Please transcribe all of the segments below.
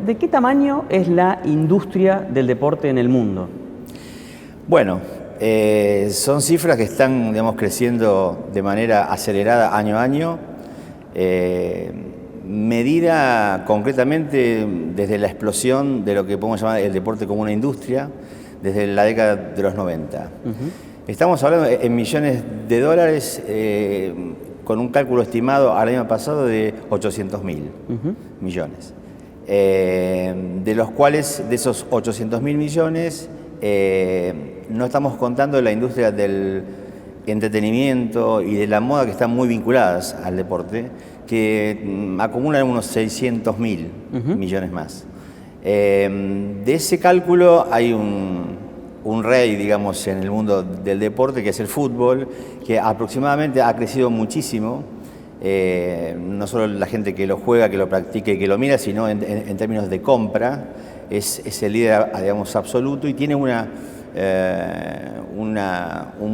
¿de qué tamaño es la industria del deporte en el mundo? Bueno, son cifras que están, digamos, creciendo de manera acelerada año a año. Medida concretamente desde la explosión de lo que podemos llamar el deporte como una industria, desde la década de los 90. Estamos hablando en millones de dólares, con un cálculo estimado al año pasado de 800.000 millones. De los cuales, de esos 800.000 millones, no estamos contando la industria del entretenimiento y de la moda, que están muy vinculadas al deporte, que acumulan unos 600.000 millones más. De ese cálculo hay un rey, digamos, en el mundo del deporte, que es el fútbol, que aproximadamente ha crecido muchísimo. No solo la gente que lo juega, que lo practica y que lo mira, sino en términos de compra. Es el líder, digamos, absoluto, y tiene un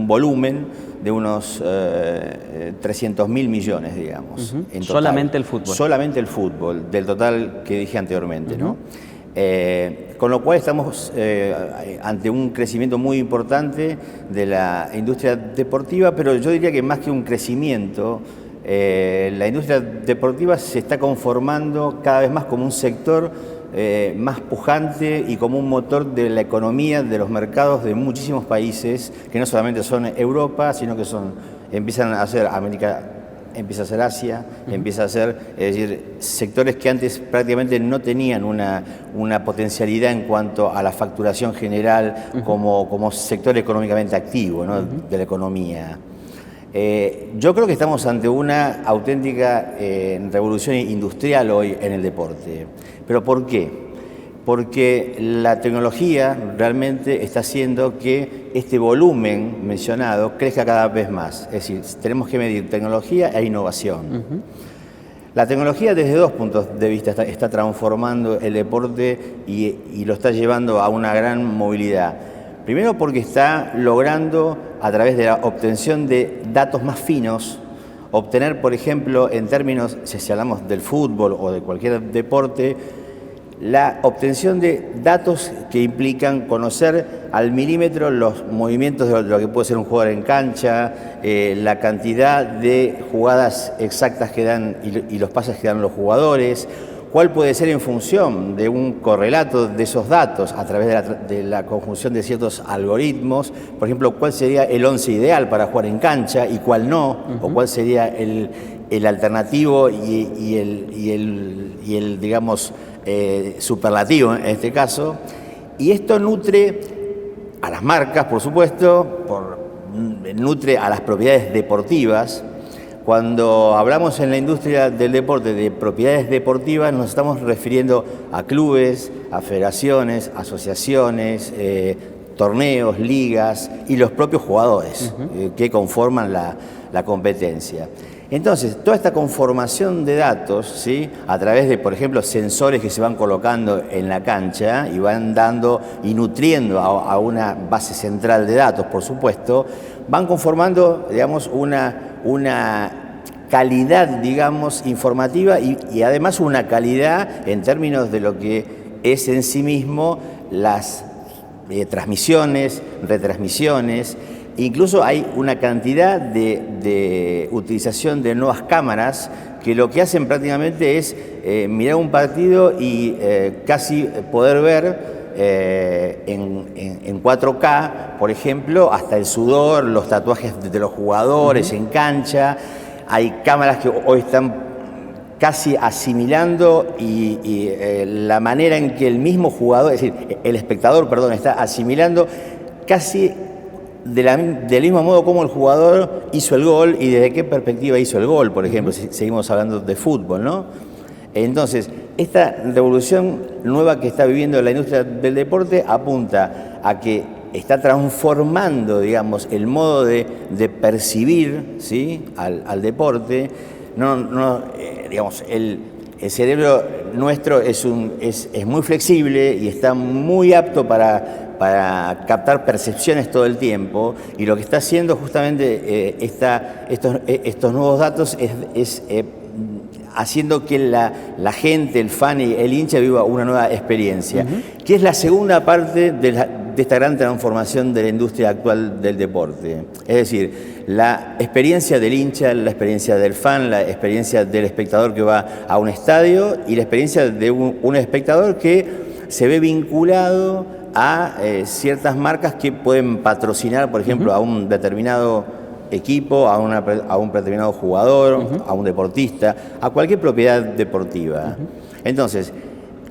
volumen de unos 300.000 millones, digamos. En total. Solamente el fútbol. Solamente el fútbol, del total que dije anteriormente, ¿no? Con lo cual estamos ante un crecimiento muy importante de la industria deportiva, pero yo diría que más que un crecimiento, la industria deportiva se está conformando cada vez más como un sector más pujante y como un motor de la economía de los mercados de muchísimos países, que no solamente son Europa, sino que empiezan a ser América, empieza a ser Asia, empieza a ser, es decir, sectores que antes prácticamente no tenían una potencialidad en cuanto a la facturación general como sector económicamente activo, ¿no? De la economía. Yo creo que estamos ante una auténtica revolución industrial hoy en el deporte. ¿Pero por qué? Porque la tecnología realmente está haciendo que este volumen mencionado crezca cada vez más. Es decir, tenemos que medir tecnología e innovación. La tecnología, desde dos puntos de vista, está transformando el deporte y lo está llevando a una gran movilidad. Primero, porque está logrando, a través de la obtención de datos más finos, obtener, por ejemplo, en términos, si hablamos del fútbol o de cualquier deporte, la obtención de datos que implican conocer al milímetro los movimientos de lo que puede ser un jugador en cancha, la cantidad de jugadas exactas que dan y los pases que dan los jugadores, cuál puede ser en función de un correlato de esos datos a través de la conjunción de ciertos algoritmos. Por ejemplo, cuál sería el 11 ideal para jugar en cancha y cuál no, o cuál sería el alternativo y el digamos, superlativo en este caso. Y esto nutre a las marcas, por supuesto, nutre a las propiedades deportivas. Cuando hablamos en la industria del deporte de propiedades deportivas, nos estamos refiriendo a clubes, a federaciones, asociaciones, torneos, ligas y los propios jugadores que conforman la competencia. Entonces, toda esta conformación de datos, ¿sí?, a través de, por ejemplo, sensores que se van colocando en la cancha y van dando y nutriendo a una base central de datos, por supuesto, van conformando, digamos, una calidad, digamos, informativa y además una calidad en términos de lo que es en sí mismo las transmisiones, retransmisiones. Incluso hay una cantidad de utilización de nuevas cámaras que lo que hacen prácticamente es mirar un partido y casi poder ver en 4K, por ejemplo, hasta el sudor, los tatuajes de los jugadores en cancha. Hay cámaras que hoy están casi asimilando y la manera en que el mismo jugador, es decir, el espectador, perdón, está asimilando casi del mismo modo como el jugador hizo el gol y desde qué perspectiva hizo el gol, por ejemplo, si seguimos hablando de fútbol, ¿no? Entonces, esta revolución nueva que está viviendo la industria del deporte apunta a que está transformando, digamos, el modo de percibir, ¿sí?, al deporte. Digamos, el cerebro nuestro es muy flexible y está muy apto para captar percepciones todo el tiempo, y lo que está haciendo justamente estos nuevos datos es haciendo que la gente, el fan y el hincha viva una nueva experiencia, que es la segunda parte de esta gran transformación de la industria actual del deporte. Es decir, la experiencia del hincha, la experiencia del fan, la experiencia del espectador que va a un estadio y la experiencia de un espectador que se ve vinculado a ciertas marcas que pueden patrocinar, por ejemplo, a un determinado equipo, a un determinado jugador, a un deportista, a cualquier propiedad deportiva. Entonces,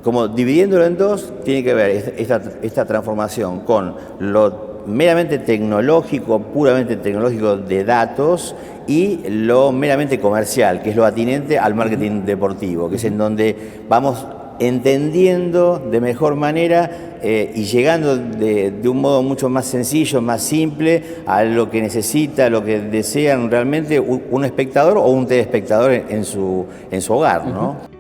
como dividiéndolo en dos, tiene que ver esta transformación con lo meramente tecnológico, puramente tecnológico de datos, y lo meramente comercial, que es lo atinente al marketing deportivo, que es en donde vamos entendiendo de mejor manera y llegando de un modo mucho más sencillo, más simple, a lo que necesita, a lo que desean realmente un espectador o un telespectador en su hogar, ¿no?